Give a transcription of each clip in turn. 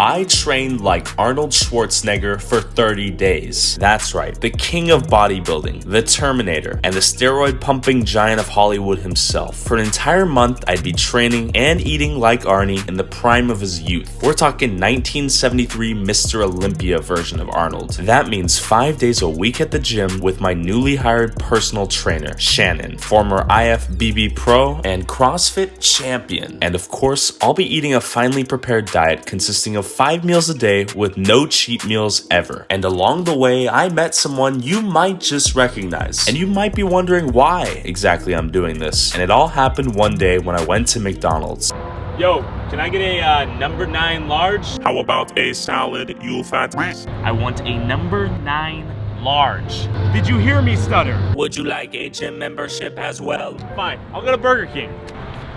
I trained like Arnold Schwarzenegger for 30 days. That's right, the king of bodybuilding, the Terminator, and the steroid-pumping giant of Hollywood himself. For an entire month, I'd be training and eating like Arnie in the prime of his youth. We're talking 1973 Mr. Olympia version of Arnold. That means 5 days a week at the gym with my newly hired personal trainer, Shannon, former IFBB pro and CrossFit champion. And of course, I'll be eating a finely prepared diet consisting of 5 meals a day with no cheat meals ever. And along the way, I met someone you might just recognize. And you might be wondering why exactly I'm doing this. And it all happened one day when I went to McDonald's. Yo, can I get a number 9 large? How about a salad, you fat? I want a number 9 large. Did you hear me stutter? Would you like a gym membership as well? Fine, I'll go to Burger King.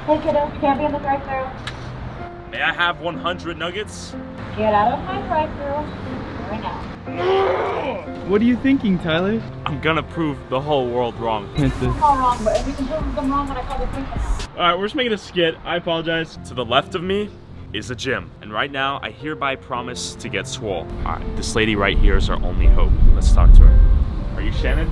Hey kiddo, you can't be in the drive-thru. May I have 100 nuggets? Get out of my drive-thru right now. What are you thinking, Tyler? I'm gonna prove the whole world wrong. All wrong, but we can prove them wrong when I call the police now. Alright, we're just making a skit. I apologize. To the left of me is a gym. And right now, I hereby promise to get swole. Alright, this lady right here is our only hope. Let's talk to her. Are you Shannon?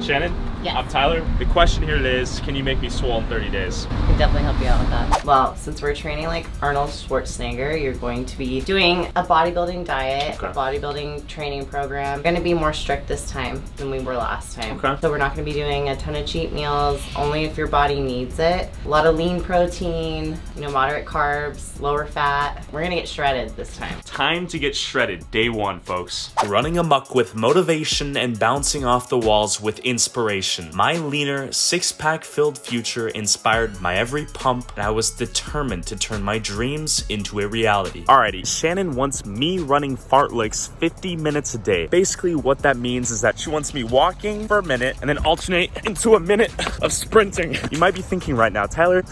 Shannon? Yes. I'm Tyler. The question here today is, can you make me swole in 30 days? I can definitely help you out with that. Well, since we're training like Arnold Schwarzenegger, you're going to be doing a bodybuilding diet, Okay. a bodybuilding training program. We're going to be more strict this time than we were last time. Okay. So we're not going to be doing a ton of cheat meals, only if your body needs it. A lot of lean protein, moderate carbs, lower fat. We're going to get shredded this time. Time to get shredded, day 1, folks. Running amok with motivation and bouncing off the walls with inspiration. My leaner, 6-pack filled future inspired my every pump, and I was determined to turn my dreams into a reality. Alrighty, Shannon wants me running fartleks 50 minutes a day. Basically, what that means is that she wants me walking for a minute and then alternate into a minute of sprinting. You might be thinking right now, Tyler,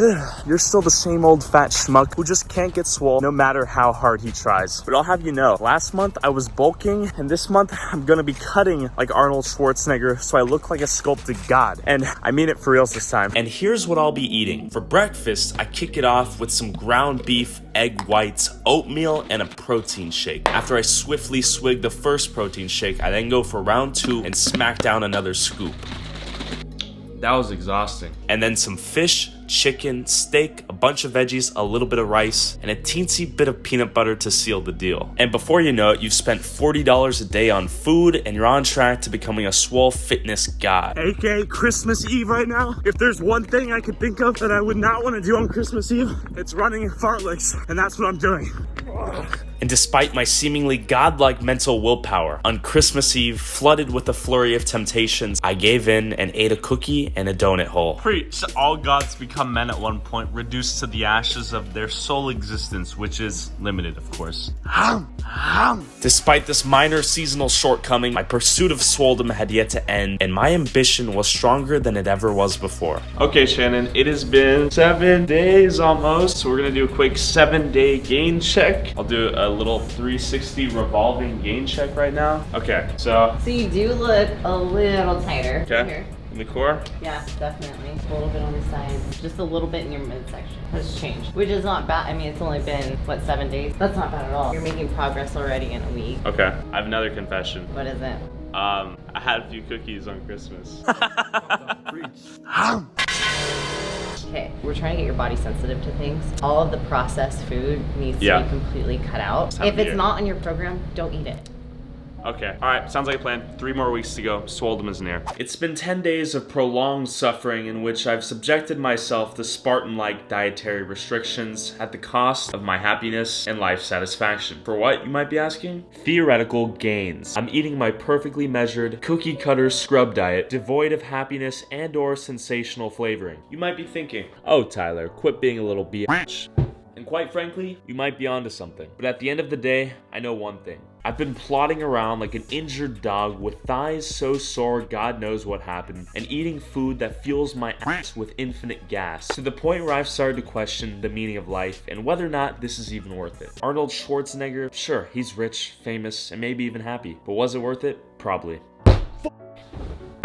you're still the same old fat schmuck who just can't get swole no matter how hard he tries. But I'll have you know, last month I was bulking, and this month I'm gonna be cutting like Arnold Schwarzenegger so I look like a sculpted god. And I mean it for reals this time. And here's what I'll be eating. For breakfast, I kick it off with some ground beef, egg whites, oatmeal, and a protein shake. After I swiftly swig the first protein shake, I then go for round 2 and smack down another scoop. That was exhausting. And then some fish, chicken, steak, a bunch of veggies, a little bit of rice, and a teensy bit of peanut butter to seal the deal. And before you know it, you've spent $40 a day on food, and you're on track to becoming a swole fitness god. AKA Christmas Eve right now. If there's one thing I could think of that I would not want to do on Christmas Eve, it's running fartleks, and that's what I'm doing. And despite my seemingly godlike mental willpower, on Christmas Eve, flooded with a flurry of temptations, I gave in and ate a cookie and a donut hole. Preach, all gods become men at one point, reduced to the ashes of their sole existence, which is limited, of course. Despite this minor seasonal shortcoming, my pursuit of swoledom had yet to end, and my ambition was stronger than it ever was before. Okay, Shannon, it has been 7 days almost, so we're gonna do a quick 7-day gain check. I'll do a little 360 revolving gain check right now. Okay, so So you do look a little tighter. okay, Here. in the core. Yeah, definitely. A little bit on the sides. Just a little bit in your midsection has changed. Which is not bad. I mean, it's only been, 7 days? That's not bad at all. You're making progress already in a week. Okay, I have another confession. What is it? I had a few cookies on Christmas. Okay, we're trying to get your body sensitive to things. All of the processed food needs to be completely cut out. Time If of it's year. not on your program, don't eat it. Okay, alright, sounds like a plan. 3 more weeks to go. Swoledom is near. It's been 10 days of prolonged suffering in which I've subjected myself to Spartan-like dietary restrictions at the cost of my happiness and life satisfaction. For what, you might be asking? Theoretical gains. I'm eating my perfectly measured, cookie-cutter scrub diet, devoid of happiness and/or sensational flavoring. You might be thinking, oh Tyler, quit being a little bitch. And quite frankly, you might be onto something. But at the end of the day, I know one thing. I've been plodding around like an injured dog with thighs so sore God knows what happened, and eating food that fuels my ass with infinite gas, to the point where I've started to question the meaning of life and whether or not this is even worth it. Arnold Schwarzenegger, sure, he's rich, famous, and maybe even happy, but was it worth it? Probably.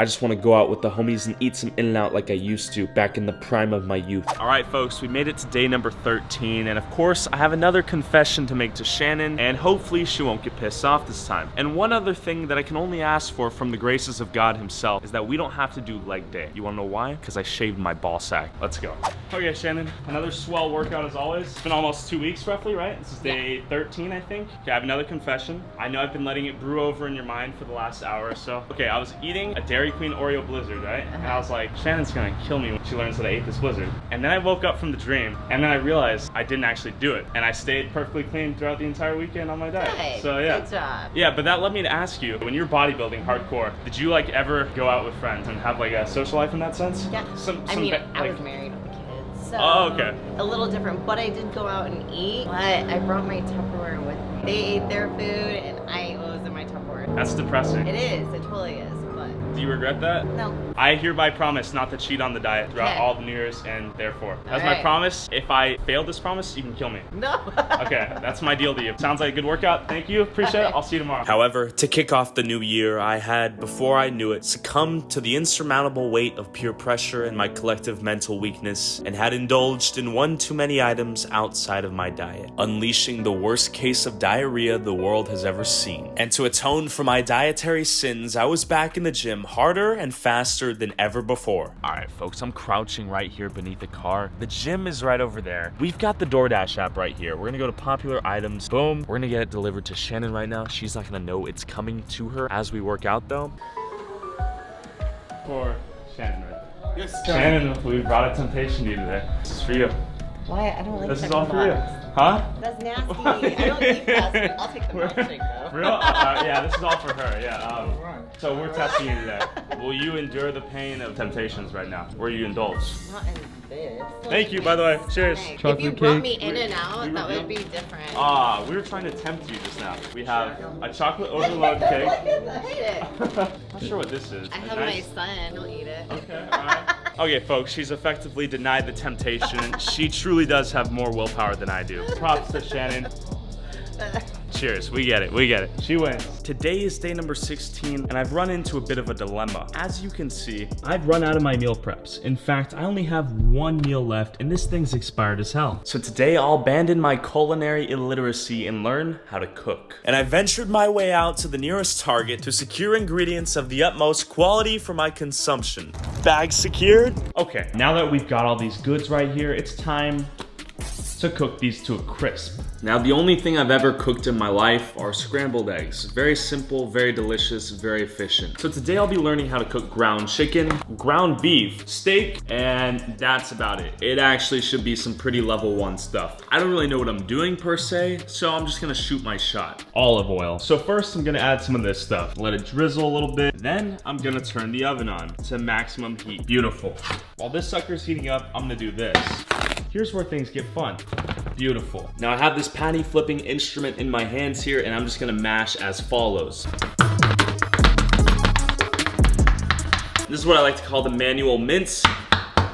I just want to go out with the homies and eat some In-N-Out like I used to back in the prime of my youth. All right, folks, we made it to day number 13, and of course, I have another confession to make to Shannon, and hopefully she won't get pissed off this time. And one other thing that I can only ask for from the graces of God himself is that we don't have to do leg day. You want to know why? Because I shaved my ball sack. Let's go. Okay, Shannon, another swell workout as always. It's been almost 2 weeks roughly, right? This is day 13, I think. Okay, I have another confession. I know I've been letting it brew over in your mind for the last hour or so. Okay, I was eating a Dairy Queen Oreo Blizzard, right? And I was like, Shannon's gonna kill me when she learns that I ate this Blizzard. And then I woke up from the dream, and then I realized I didn't actually do it. And I stayed perfectly clean throughout the entire weekend on my diet. Hey, so yeah. good job. Yeah, but that led me to ask you, when you're bodybuilding hardcore, did you like ever go out with friends and have like a social life in that sense? Yeah. I was married with kids, so oh, okay. A little different. But I did go out and eat. But I brought my Tupperware with me. They ate their food, and I was in my Tupperware. That's depressing. It is. It totally is. But do you regret that? no. I hereby promise not to cheat on the diet throughout Okay. all the New Year's, and therefore, that's All my right. promise. If I fail this promise, you can kill me. No. Okay, that's my deal to you. Sounds like a good workout. Thank you. Appreciate it. I'll see you tomorrow. However, to kick off the new year, I had, before I knew it, succumbed to the insurmountable weight of peer pressure and my collective mental weakness, and had indulged in one too many items outside of my diet, unleashing the worst case of diarrhea the world has ever seen. And to atone for my dietary sins, I was back in the gym harder and faster than ever before. All right, folks, I'm crouching right here beneath the car. The gym is right over there. We've got the DoorDash app right here. We're gonna go to popular items. Boom. We're gonna get it delivered to Shannon right now. She's not gonna know it's coming to her as we work out though. For Shannon right there. Yes, Shannon, we brought a temptation to you today. This is for you. Why? I don't like This is chicken all for you. box. Huh? That's nasty. I don't eat fast food. I'll take the milkshake though. For real? Yeah, this is all for her. Yeah. So we're testing you today. Will you endure the pain of temptations right now? Or you indulge? Not in this. Thank you, by the way. Cheers. If you Chocolate brought cake. me in and out, that would be different. We were trying to tempt you just now. We have a chocolate overload cake. I hate it. Not sure what this is. I have my son. He'll eat it. Okay, alright. Okay, folks, she's effectively denied the temptation. She truly does have more willpower than I do. Props to Shannon. Cheers, we get it. She wins. Today is day number 16, and I've run into a bit of a dilemma. As you can see, I've run out of my meal preps. In fact, I only have one meal left, and this thing's expired as hell. So today, I'll abandon my culinary illiteracy and learn how to cook. And I ventured my way out to the nearest Target to secure ingredients of the utmost quality for my consumption. Bag secured? Okay, now that we've got all these goods right here, it's time to cook these to a crisp. Now, the only thing I've ever cooked in my life are scrambled eggs. Very simple, very delicious, very efficient. So today I'll be learning how to cook ground chicken, ground beef, steak, and that's about it. It actually should be some pretty level 1 stuff. I don't really know what I'm doing per se, so I'm just gonna shoot my shot. Olive oil. So first I'm gonna add some of this stuff. Let it drizzle a little bit. Then I'm gonna turn the oven on to maximum heat. Beautiful. While this sucker's heating up, I'm gonna do this. Here's where things get fun. Beautiful. Now I have this patty flipping instrument in my hands here, and I'm just gonna mash as follows. This is what I like to call the manual mince.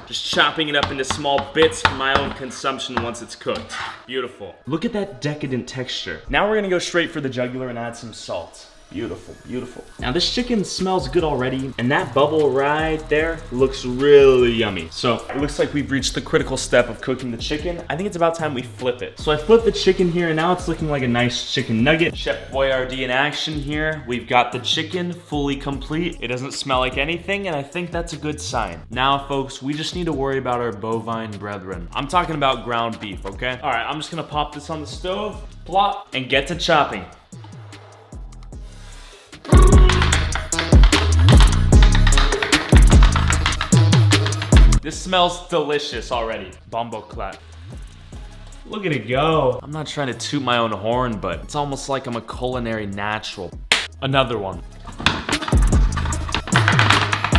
Just chopping it up into small bits for my own consumption once it's cooked. Beautiful. Look at that decadent texture. Now we're gonna go straight for the jugular and add some salt. Beautiful, beautiful. Now this chicken smells good already, and that bubble right there looks really yummy. So it looks like we've reached the critical step of cooking the chicken. I think it's about time we flip it. So I flipped the chicken here, and now it's looking like a nice chicken nugget. Chef Boyardee in action here. We've got the chicken fully complete. It doesn't smell like anything, and I think that's a good sign. Now, folks, we just need to worry about our bovine brethren. I'm talking about ground beef, okay? All right, I'm just gonna pop this on the stove, plop, and get to chopping. This smells delicious already. Bombo clat. Look at it go. I'm not trying to toot my own horn, but it's almost like I'm a culinary natural. Another one.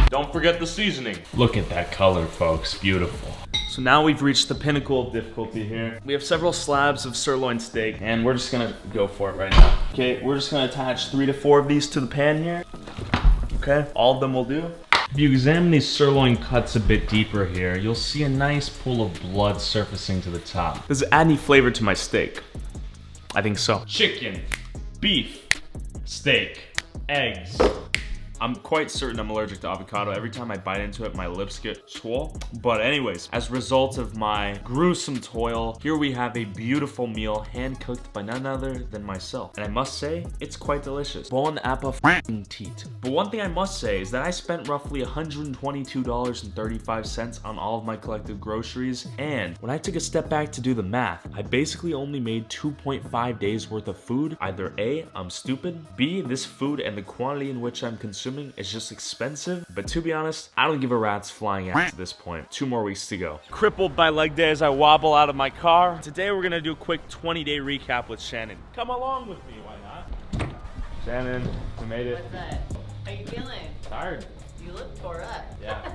Don't forget the seasoning. Look at that color, folks. Beautiful. So now we've reached the pinnacle of difficulty here. We have several slabs of sirloin steak, and we're just gonna go for it right now. Okay, we're just gonna attach 3 to 4 of these to the pan here. Okay, all of them will do. If you examine these sirloin cuts a bit deeper here, you'll see a nice pool of blood surfacing to the top. Does it add any flavor to my steak? I think so. Chicken, beef, steak, eggs, I'm quite certain I'm allergic to avocado. Every time I bite into it, my lips get swole. But anyways, as a result of my gruesome toil, here we have a beautiful meal hand-cooked by none other than myself. And I must say, it's quite delicious. Bon appetit. But one thing I must say is that I spent roughly $122.35 on all of my collective groceries. And when I took a step back to do the math, I basically only made 2.5 days worth of food. Either A, I'm stupid, B, this food and the quantity in which I'm consuming is just expensive. But to be honest, I don't give a rat's flying ass at this point. 2 more weeks to go. Crippled by leg day as I wobble out of my car. Today we're gonna do a quick 20-day recap with Shannon. Come along with me, why not? Shannon, we made it. What's that? How you feeling? Tired. You look tore up. Yeah.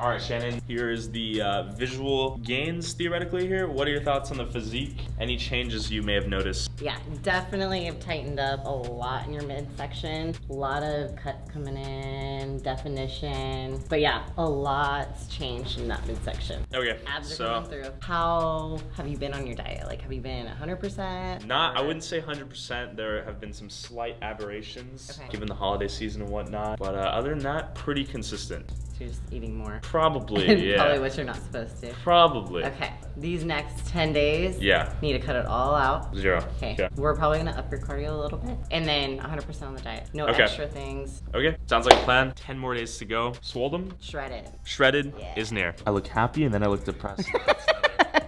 All right, Shannon, here is the visual gains theoretically here. What are your thoughts on the physique? Any changes you may have noticed? Yeah, definitely have tightened up a lot in your midsection. A lot of cuts coming in, definition. But yeah, a lot's changed in that midsection. Okay, Abs are coming through. How have you been on your diet? Like, have you been 100%? I wouldn't say 100%. There have been some slight aberrations given the holiday season and whatnot. But other than that, pretty consistent. So you're just eating more. Probably, yeah. Probably what you're not supposed to. Probably. Okay, these next 10 days, Yeah. need to cut it all out. 0. Okay, we're probably gonna up your cardio a little bit. And then 100% on the diet. No extra things. Okay, sounds like a plan. 10 more days to go. Swoldom? Shredded. Shredded Yeah. is near. I look happy and then I look depressed.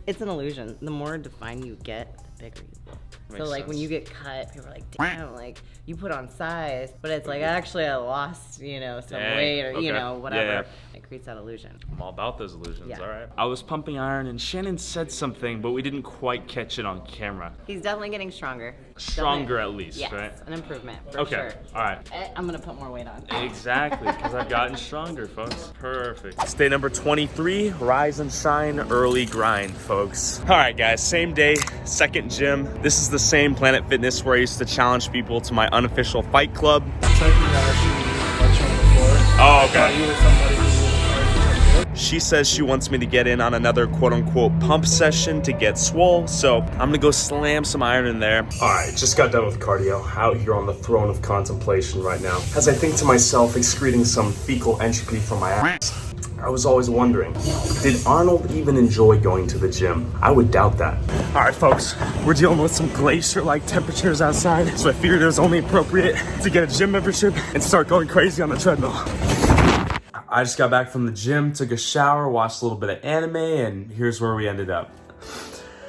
It's an illusion. The more defined you get, the bigger you look. So like when you get cut, people are like, damn, like you put on size, but it's like actually I lost, you know, some weight or you know, whatever. Yeah. It creates that illusion. I'm all about those illusions, Yeah. all right. I was pumping iron and Shannon said something, but we didn't quite catch it on camera. He's definitely getting stronger. Stronger at least, Yes, right? an improvement for Okay, sure. all right. I'm gonna put more weight on. Exactly, because I've gotten stronger, folks. Perfect. Stay number 23, rise and shine, early grind, folks. All right, guys, same day, second gym. This is the same Planet Fitness where I used to challenge people to my unofficial fight club. Oh, okay. She says she wants me to get in on another quote-unquote pump session to get swole, so I'm gonna go slam some iron in there. Alright, just got done with cardio, out here on the throne of contemplation right now. As I think to myself, excreting some fecal entropy from my ass, I was always wondering, did Arnold even enjoy going to the gym? I would doubt that. Alright folks, we're dealing with some glacier-like temperatures outside, so I figured it was only appropriate to get a gym membership and start going crazy on the treadmill. I just got back from the gym, took a shower, watched a little bit of anime, and here's where we ended up.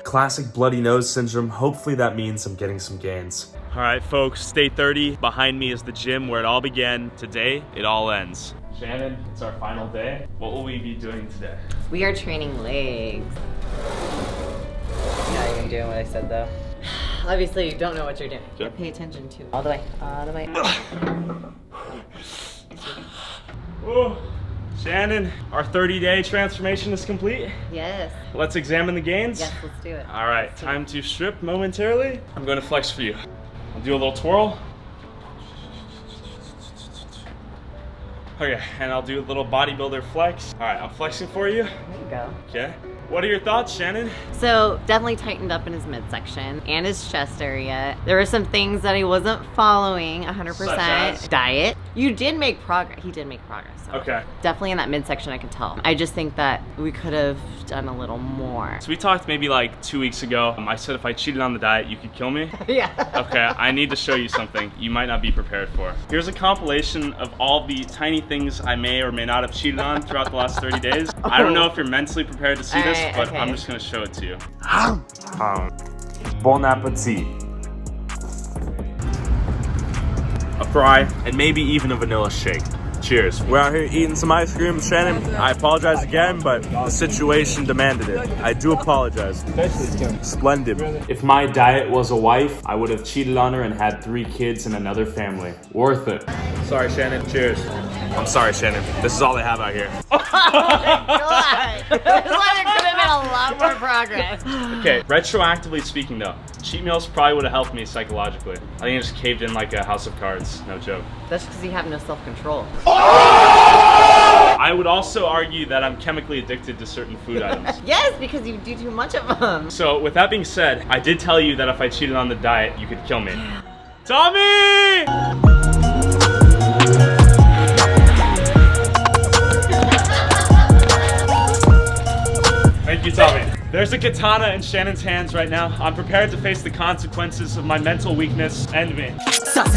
Classic bloody nose syndrome. Hopefully that means I'm getting some gains. All right, folks, stay 30. Behind me is the gym where it all began. Today, it all ends. Shannon, it's our final day. What will we be doing today? We are training legs. You're not even doing what I said though. Obviously you don't know what you're doing. Sure. Pay attention to it. All the way, all the way. Oh, Shannon, our 30-day transformation is complete. Yes. Let's examine the gains. Yes, let's do it. All right, time to strip momentarily. I'm going to flex for you. I'll do a little twirl. Okay, and I'll do a little bodybuilder flex. All right, I'm flexing for you. There you go. Okay. What are your thoughts, Shannon? So definitely tightened up in his midsection and his chest area. There were some things that he wasn't following 100%. Such as? Diet. You did make progress. He did make progress. So Okay. definitely in that midsection I can tell. I just think that we could have done a little more. So we talked maybe like 2 weeks ago. I said if I cheated on the diet, you could kill me. Yeah. Okay, I need to show you something you might not be prepared for. Here's a compilation of all the tiny things I may or may not have cheated on throughout the last 30 days. I don't know if you're mentally prepared to see this, but okay. I'm just gonna show it to you. Bon appetit. A fry, and maybe even a vanilla shake. Cheers. We're out here eating some ice cream, Shannon. I apologize again, but the situation demanded it. I do apologize. Splendid. If my diet was a wife, I would have cheated on her and had 3 kids and another family. Worth it. Sorry, Shannon. Cheers. I'm sorry, Shannon. This is all they have out here. God. This one could have been a lot more progress. Okay, retroactively speaking though, cheat meals probably would have helped me psychologically. I think I just caved in like a house of cards, no joke. That's because you have no self-control. I would also argue that I'm chemically addicted to certain food items. Yes, because you do too much of them. So with that being said, I did tell you that if I cheated on the diet, you could kill me. Tommy! You tell me. There's a katana in Shannon's hands right now. I'm prepared to face the consequences of my mental weakness and me. I'm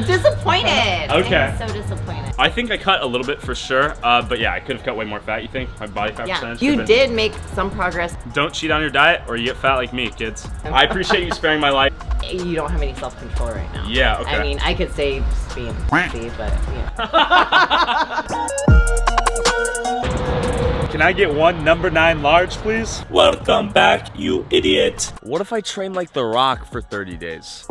disappointed. Okay. I'm so disappointed. I think I cut a little bit for sure, but yeah, I could have cut way more fat, you think? My body fat Yeah, percentage you could've been- did make some progress. Don't cheat on your diet or you get fat like me, kids. I appreciate you sparing my life. You don't have any self-control right now. Yeah, okay. I mean, I could say just being pussy, but Can I get one number 9 large, please? Welcome back, you idiot. What if I train like The Rock for 30 days?